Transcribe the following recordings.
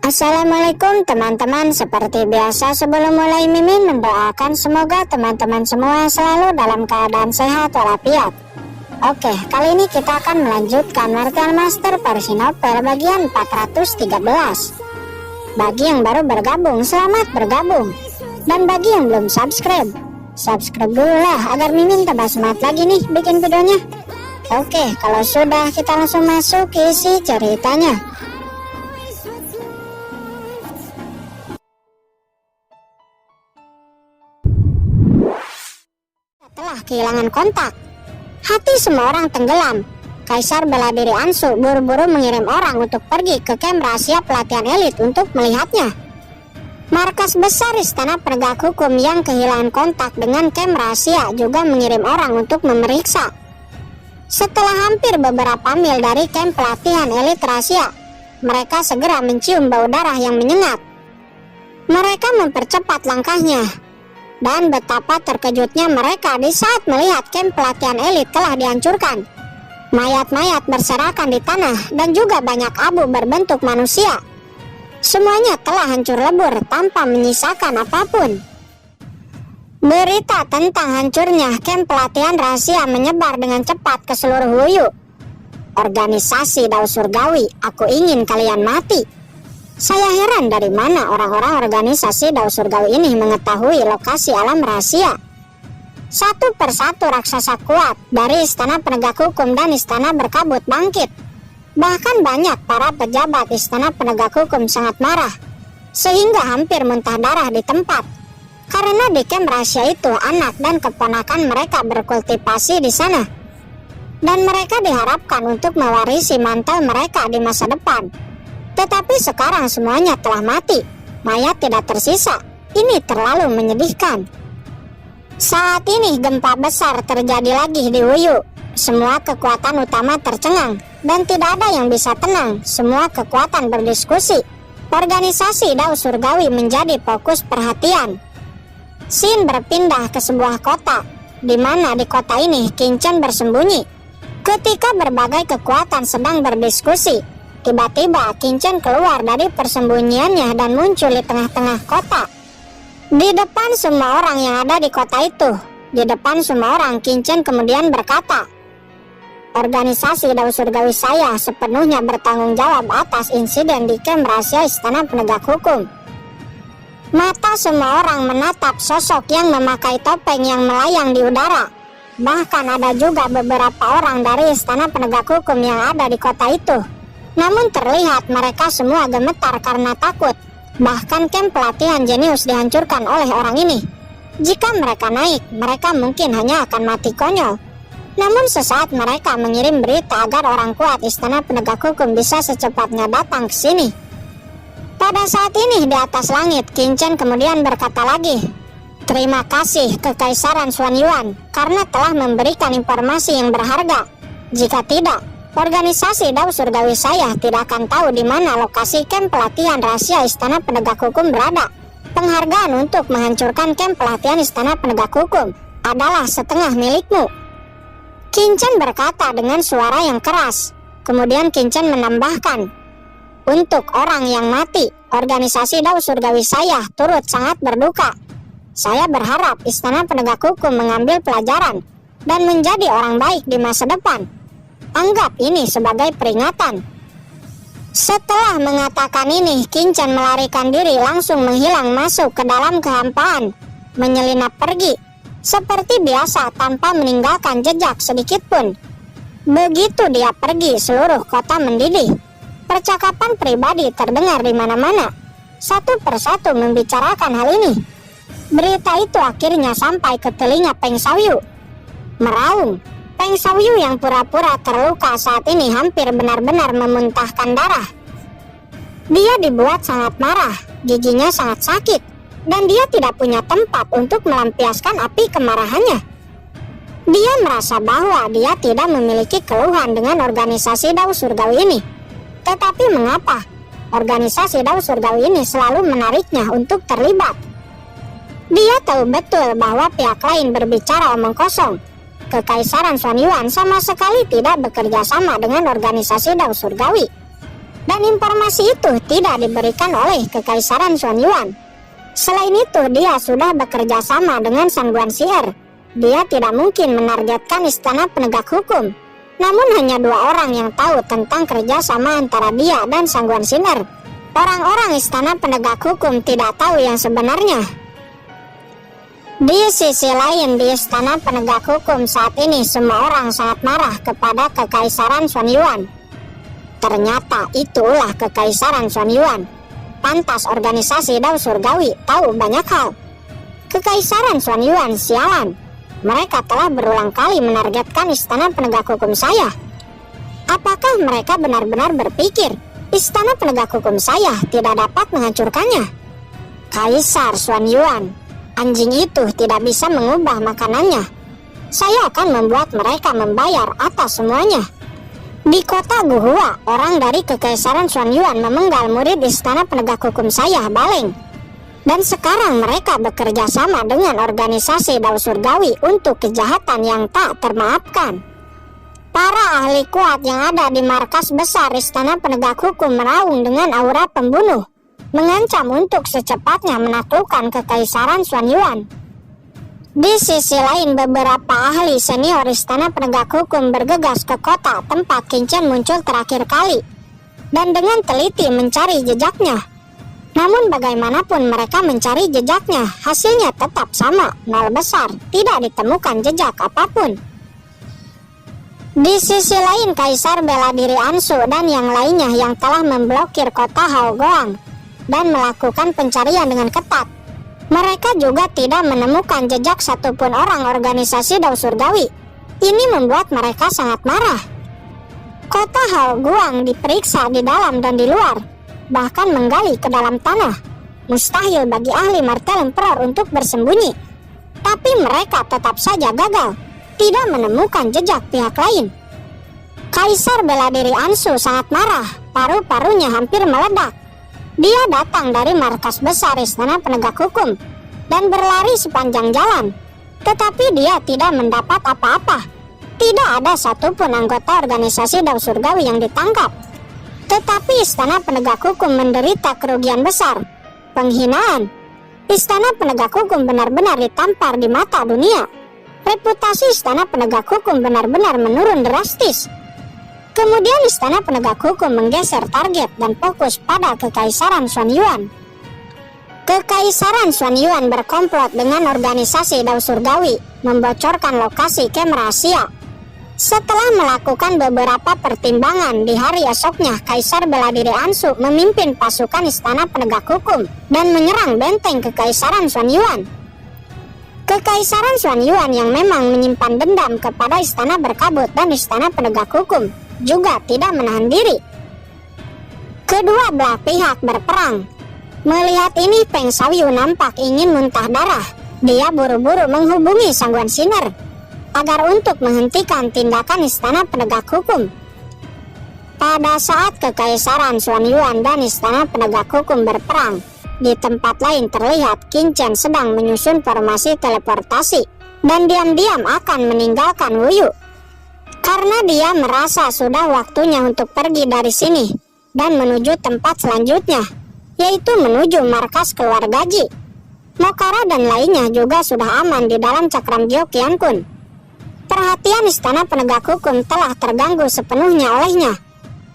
Assalamualaikum teman-teman. Seperti biasa sebelum mulai Mimin mendoakan semoga teman-teman semua selalu dalam keadaan sehat walafiat. Oke, kali ini kita akan melanjutkan Martial Master versi novel bagian 413. Bagi yang baru bergabung, selamat bergabung. Dan bagi yang belum subscribe dulu lah agar Mimin tambah semangat lagi nih bikin videonya. Oke, kalau sudah kita langsung masuk ke isi ceritanya. Setelah kehilangan kontak, hati semua orang tenggelam. Kaisar bela diri Ansu buru-buru mengirim orang untuk pergi ke kamp rahasia pelatihan elit untuk melihatnya. Markas besar Istana Penegak Hukum yang kehilangan kontak dengan kamp rahasia juga mengirim orang untuk memeriksa. Setelah hampir beberapa mil dari kamp pelatihan elit rahasia, mereka segera mencium bau darah yang menyengat. Mereka mempercepat langkahnya. Dan betapa terkejutnya mereka di saat melihat kamp pelatihan elit telah dihancurkan. Mayat-mayat berserakan di tanah dan juga banyak abu berbentuk manusia. Semuanya telah hancur lebur tanpa menyisakan apapun. Berita tentang hancurnya kamp pelatihan rahasia menyebar dengan cepat ke seluruh Wuyu. Organisasi Dao Surgawi, aku ingin kalian mati. Saya heran dari mana orang-orang organisasi Dao Surgawi ini mengetahui lokasi alam rahasia. Satu persatu raksasa kuat dari Istana Penegak Hukum dan Istana Berkabut bangkit. Bahkan banyak para pejabat Istana Penegak Hukum sangat marah, sehingga hampir muntah darah di tempat. Karena di kamp rahasia itu anak dan keponakan mereka berkultivasi di sana. Dan mereka diharapkan untuk mewarisi mantel mereka di masa depan. Tetapi sekarang semuanya telah mati, mayat tidak tersisa. Ini terlalu menyedihkan. Saat ini gempa besar terjadi lagi di Wuyu. Semua kekuatan utama tercengang dan tidak ada yang bisa tenang. Semua kekuatan berdiskusi. Organisasi Dao Surgawi menjadi fokus perhatian. Xin berpindah ke sebuah kota, di mana di kota ini Qin Chen bersembunyi. Ketika berbagai kekuatan sedang berdiskusi, tiba-tiba Qin Chen keluar dari persembunyiannya dan muncul di tengah-tengah kota. Di depan semua orang yang ada di kota itu, Qin Chen kemudian berkata, organisasi Dao Surgawi saya sepenuhnya bertanggung jawab atas insiden di kamp rahasia Istana Penegak Hukum. Mata semua orang menatap sosok yang memakai topeng yang melayang di udara. Bahkan ada juga beberapa orang dari Istana Penegak Hukum yang ada di kota itu. Namun terlihat mereka semua gemetar karena takut. Bahkan kamp pelatihan jenius dihancurkan oleh orang ini. Jika mereka naik, mereka mungkin hanya akan mati konyol. Namun sesaat mereka mengirim berita agar orang kuat Istana Penegak Hukum bisa secepatnya datang ke sini. Pada saat ini di atas langit, Qin Chen kemudian berkata lagi, terima kasih Kekaisaran Xuanyuan karena telah memberikan informasi yang berharga. Jika tidak, organisasi Dao Surgawi saya tidak akan tahu di mana lokasi kamp pelatihan rahasia Istana Penegak Hukum berada. Penghargaan untuk menghancurkan kamp pelatihan Istana Penegak Hukum adalah setengah milikmu. Qin Chen berkata dengan suara yang keras. Kemudian Qin Chen menambahkan, untuk orang yang mati, organisasi Dao Surgawi saya turut sangat berduka. Saya berharap Istana Penegak Hukum mengambil pelajaran dan menjadi orang baik di masa depan. Anggap ini sebagai peringatan. Setelah mengatakan ini, Qin Chen melarikan diri langsung menghilang masuk ke dalam kehampaan, menyelinap pergi seperti biasa tanpa meninggalkan jejak sedikit pun. Begitu dia pergi, seluruh kota mendidih. Percakapan pribadi terdengar di mana-mana. Satu persatu membicarakan hal ini. Berita itu akhirnya sampai ke telinga Peng Xiaoyu. Meraung. Peng Xiaoyu yang pura-pura terluka saat ini hampir benar-benar memuntahkan darah. Dia dibuat sangat marah, giginya sangat sakit, dan dia tidak punya tempat untuk melampiaskan api kemarahannya. Dia merasa bahwa dia tidak memiliki keluhan dengan organisasi Dao Surgawi ini. Tetapi mengapa organisasi Dao Surgawi ini selalu menariknya untuk terlibat? Dia tahu betul bahwa pihak lain berbicara omong kosong. Kekaisaran Xuanyuan sama sekali tidak bekerja sama dengan organisasi Dao Surgawi. Dan informasi itu tidak diberikan oleh Kekaisaran Xuanyuan. Selain itu, dia sudah bekerja sama dengan Sangguan Sier. Dia tidak mungkin menargetkan istana penegak hukum. Namun hanya 2 orang yang tahu tentang kerjasama antara dia dan Sangguan Sier. Orang-orang istana penegak hukum tidak tahu yang sebenarnya. Di sisi lain, di istana penegak hukum saat ini semua orang sangat marah kepada Kekaisaran Xuanyuan. Ternyata itulah Kekaisaran Xuanyuan. Pantas organisasi Dao Surgawi tahu banyak hal. Kekaisaran Xuanyuan sialan. Mereka telah berulang kali menargetkan istana penegak hukum saya. Apakah mereka benar-benar berpikir istana penegak hukum saya tidak dapat menghancurkannya? Kaisar Xuanyuan, anjing itu tidak bisa mengubah makanannya. Saya akan membuat mereka membayar atas semuanya. Di kota Guhua, orang dari Kekaisaran Xuanyuan memenggal murid istana penegak hukum saya, Baleng. Dan sekarang mereka bekerja sama dengan organisasi Dao Surgawi untuk kejahatan yang tak termaafkan. Para ahli kuat yang ada di markas besar istana penegak hukum meraung dengan aura pembunuh, mengancam untuk secepatnya menaklukkan Kekaisaran Xuanyuan. Di sisi lain, beberapa ahli senior istana penegak hukum bergegas ke kota tempat Qin muncul terakhir kali dan dengan teliti mencari jejaknya. Namun bagaimanapun mereka mencari jejaknya, hasilnya tetap sama, nol besar, tidak ditemukan jejak apapun. Di sisi lain, Kaisar Bela Diri Ansu dan yang lainnya yang telah memblokir kota Haogoang dan melakukan pencarian dengan ketat. Mereka juga tidak menemukan jejak satupun orang organisasi Dao Surgawi. Ini membuat mereka sangat marah. Kota Haogoang diperiksa di dalam dan di luar, bahkan menggali ke dalam tanah. Mustahil bagi ahli Martel Emperor untuk bersembunyi. Tapi mereka tetap saja gagal, tidak menemukan jejak pihak lain. Kaisar Bela Diri Ansu sangat marah, paru-parunya hampir meledak. Dia datang dari markas besar istana penegak hukum dan berlari sepanjang jalan. Tetapi dia tidak mendapat apa-apa. Tidak ada satupun anggota organisasi Dao Surgawi yang ditangkap. Tetapi istana penegak hukum menderita kerugian besar. Penghinaan. Istana penegak hukum benar-benar ditampar di mata dunia. Reputasi istana penegak hukum benar-benar menurun drastis. Kemudian istana penegak hukum menggeser target dan fokus pada Kekaisaran Xuanyuan. Kekaisaran Xuanyuan berkomplot dengan organisasi Dao Surgawi, membocorkan lokasi kem rahasia. Setelah melakukan beberapa pertimbangan, di hari esoknya Kaisar Bela Diri Ansu memimpin pasukan istana penegak hukum dan menyerang benteng Kekaisaran Xuanyuan. Kekaisaran Xuanyuan yang memang menyimpan dendam kepada istana berkabut dan istana penegak hukum juga tidak menahan diri. Kedua belah pihak berperang. Melihat ini, Peng Xiaoyu nampak ingin muntah darah. Dia buru-buru menghubungi Sangguan Siner agar untuk menghentikan tindakan istana penegak hukum. Pada saat Kekaisaran Xuanyuan dan istana penegak hukum berperang, di tempat lain terlihat Qin Chen sedang menyusun formasi teleportasi dan diam-diam akan meninggalkan Wuyu. Karena dia merasa sudah waktunya untuk pergi dari sini dan menuju tempat selanjutnya, yaitu menuju markas keluarga Ji. Mokara dan lainnya juga sudah aman di dalam cakram Gyo Qiankun. Perhatian istana penegak hukum telah terganggu sepenuhnya olehnya.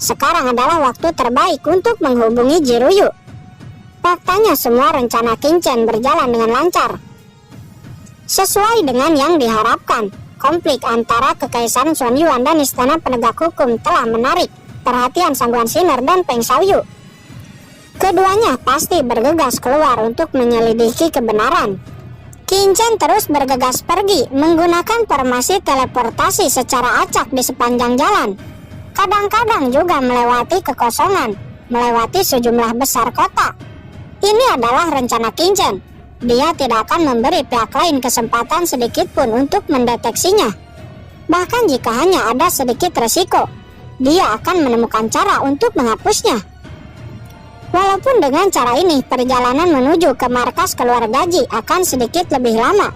Sekarang adalah waktu terbaik untuk menghubungi Jiruyu. Faktanya semua rencana Qin Chen berjalan dengan lancar. Sesuai dengan yang diharapkan, konflik antara Kekaisaran Xuanyuan dan istana penegak hukum telah menarik perhatian Sangguan Siner dan Peng Xiaoyu. Keduanya pasti bergegas keluar untuk menyelidiki kebenaran. Qin Chen terus bergegas pergi menggunakan formasi teleportasi secara acak di sepanjang jalan. Kadang-kadang juga melewati kekosongan, melewati sejumlah besar kota. Ini adalah rencana Qin Chen. Dia tidak akan memberi pihak lain kesempatan sedikit pun untuk mendeteksinya. Bahkan jika hanya ada sedikit resiko, dia akan menemukan cara untuk menghapusnya. Walaupun dengan cara ini perjalanan menuju ke markas keluarga Ji akan sedikit lebih lama,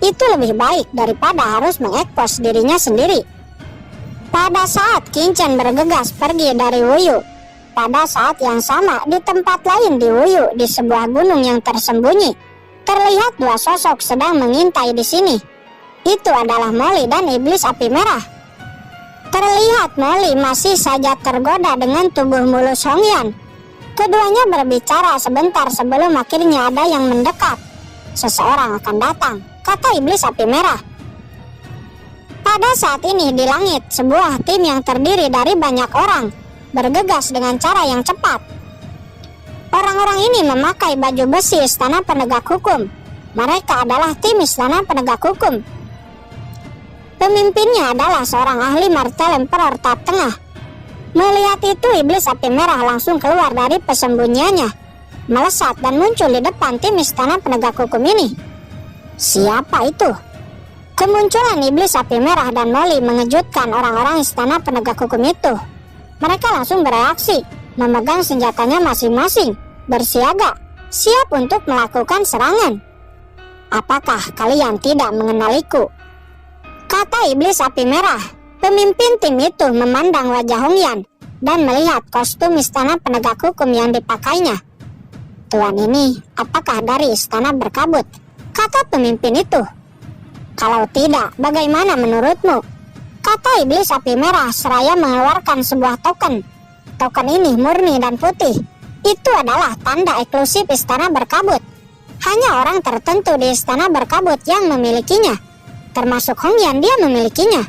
itu lebih baik daripada harus mengekspos dirinya sendiri. Pada saat Qin Chen bergegas pergi dari Wuyu, Pada saat yang sama, di tempat lain di Wuyu, di sebuah gunung yang tersembunyi, terlihat dua sosok sedang mengintai di sini. Itu adalah Molly dan iblis api merah. Terlihat Molly masih saja tergoda dengan tubuh mulus Hongyan. Keduanya berbicara sebentar sebelum akhirnya ada yang mendekat. Seseorang akan datang, kata iblis api merah. Pada saat ini di langit, sebuah tim yang terdiri dari banyak orang bergegas dengan cara yang cepat. Orang-orang ini memakai baju besi Istana Penegak Hukum. Mereka adalah tim Istana Penegak Hukum. Pemimpinnya adalah seorang ahli martel Emperor tahap tengah. Melihat itu, iblis api merah langsung keluar dari persembunyiannya, melesat dan muncul di depan tim Istana Penegak Hukum ini. Siapa itu? Kemunculan iblis api merah dan Molly mengejutkan orang-orang Istana Penegak Hukum itu. Mereka langsung bereaksi, memegang senjatanya masing-masing, bersiaga, siap untuk melakukan serangan. Apakah kalian tidak mengenaliku? Kata iblis api merah. Pemimpin tim itu memandang wajah Hongyan dan melihat kostum Istana Penegak Hukum yang dipakainya. Tuan ini, apakah dari Istana Berkabut? Kata pemimpin itu. Kalau tidak, bagaimana menurutmu? Kata iblis api merah seraya mengeluarkan sebuah token. Token ini murni dan putih. Itu adalah tanda eksklusif Istana Berkabut. Hanya orang tertentu di Istana Berkabut yang memilikinya. Termasuk Hongyan, dia memilikinya.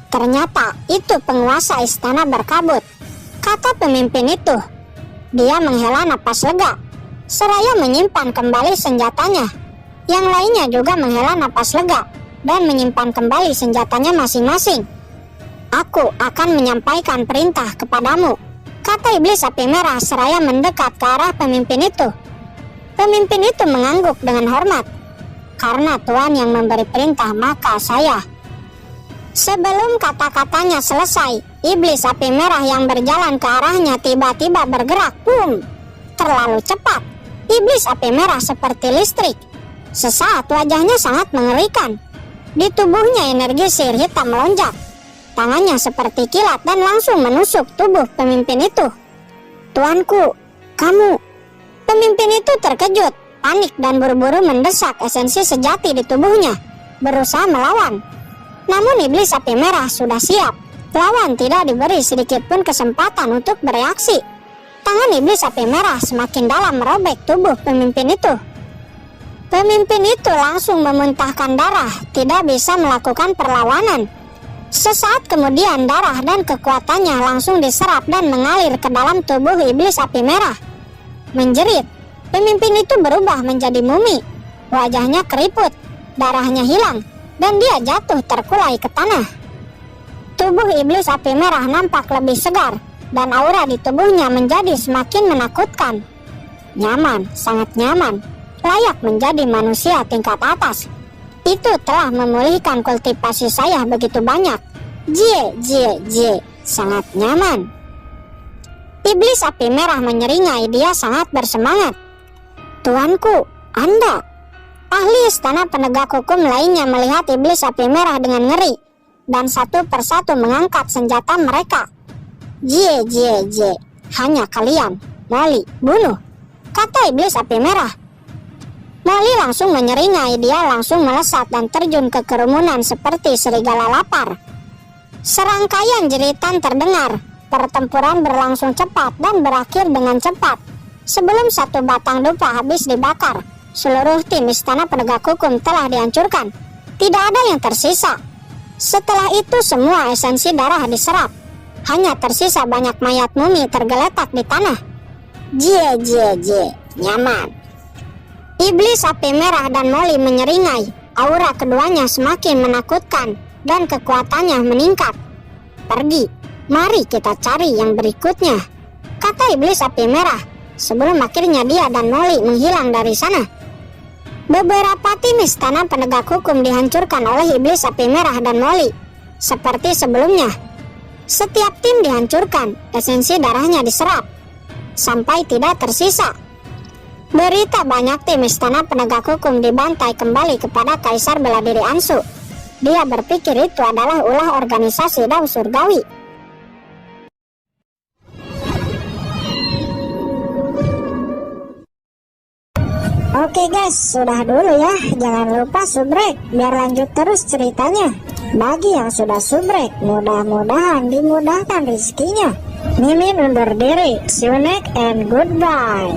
Ternyata itu penguasa Istana Berkabut, kata pemimpin itu. Dia menghela napas lega, seraya menyimpan kembali senjatanya. Yang lainnya juga menghela napas lega dan menyimpan kembali senjatanya masing-masing. Aku akan menyampaikan perintah kepadamu, kata iblis api merah seraya mendekat ke arah pemimpin itu. Pemimpin itu mengangguk dengan hormat. Karena Tuan yang memberi perintah, maka saya. Sebelum kata-katanya selesai, iblis api merah yang berjalan ke arahnya tiba-tiba bergerak. Boom! Terlalu cepat. Iblis api merah seperti listrik. Sesaat wajahnya sangat mengerikan. Di tubuhnya energi sihir hitam melonjak. Tangannya seperti kilat dan langsung menusuk tubuh pemimpin itu. Tuanku, kamu. Pemimpin itu terkejut, panik dan buru-buru mendesak esensi sejati di tubuhnya, berusaha melawan. Namun iblis api merah sudah siap. Lawan tidak diberi sedikit pun kesempatan untuk bereaksi. Tangan iblis api merah semakin dalam merobek tubuh pemimpin itu. Pemimpin itu langsung memuntahkan darah, tidak bisa melakukan perlawanan. Sesaat kemudian darah dan kekuatannya langsung diserap dan mengalir ke dalam tubuh iblis api merah. Menjerit, pemimpin itu berubah menjadi mumi. Wajahnya keriput, darahnya hilang, dan dia jatuh terkulai ke tanah. Tubuh iblis api merah nampak lebih segar, dan aura di tubuhnya menjadi semakin menakutkan. Nyaman, sangat nyaman, layak menjadi manusia tingkat atas. Itu telah memulihkan kultivasi saya begitu banyak. Jie, sangat nyaman. Iblis api merah menyeringai, dia sangat bersemangat. Tuanku, Anda. Ahli Istana Penegak Hukum lainnya melihat iblis api merah dengan ngeri, dan satu persatu mengangkat senjata mereka. Jie, hanya kalian. Molly, bunuh, kata iblis api merah. Molly langsung menyeringai, dia langsung melesat dan terjun ke kerumunan seperti serigala lapar. Serangkaian jeritan terdengar. Pertempuran berlangsung cepat dan berakhir dengan cepat. Sebelum satu batang dupa habis dibakar, seluruh tim Istana Penegak Hukum telah dihancurkan. Tidak ada yang tersisa. Setelah itu semua esensi darah diserap. Hanya tersisa banyak mayat mumi tergeletak di tanah. Jie, nyaman. Iblis api merah dan Molly menyeringai. Aura keduanya semakin menakutkan dan kekuatannya meningkat. Pergi, mari kita cari yang berikutnya, kata iblis api merah, sebelum akhirnya dia dan Molly menghilang dari sana. Beberapa tim Istana Penegak Hukum dihancurkan oleh iblis api merah dan Molly. Seperti sebelumnya, setiap tim dihancurkan, esensi darahnya diserap, sampai tidak tersisa. Berita banyak tim Istana Penegak Hukum dibantai kembali kepada Kaisar Bela Diri Ansu. Dia berpikir itu adalah ulah organisasi Dao Surgawi. Oke guys, sudah dulu ya. Jangan lupa subrek biar lanjut terus ceritanya. Bagi yang sudah subrek, mudah-mudahan dimudahkan rezekinya. Mimin undur diri. See you next and goodbye.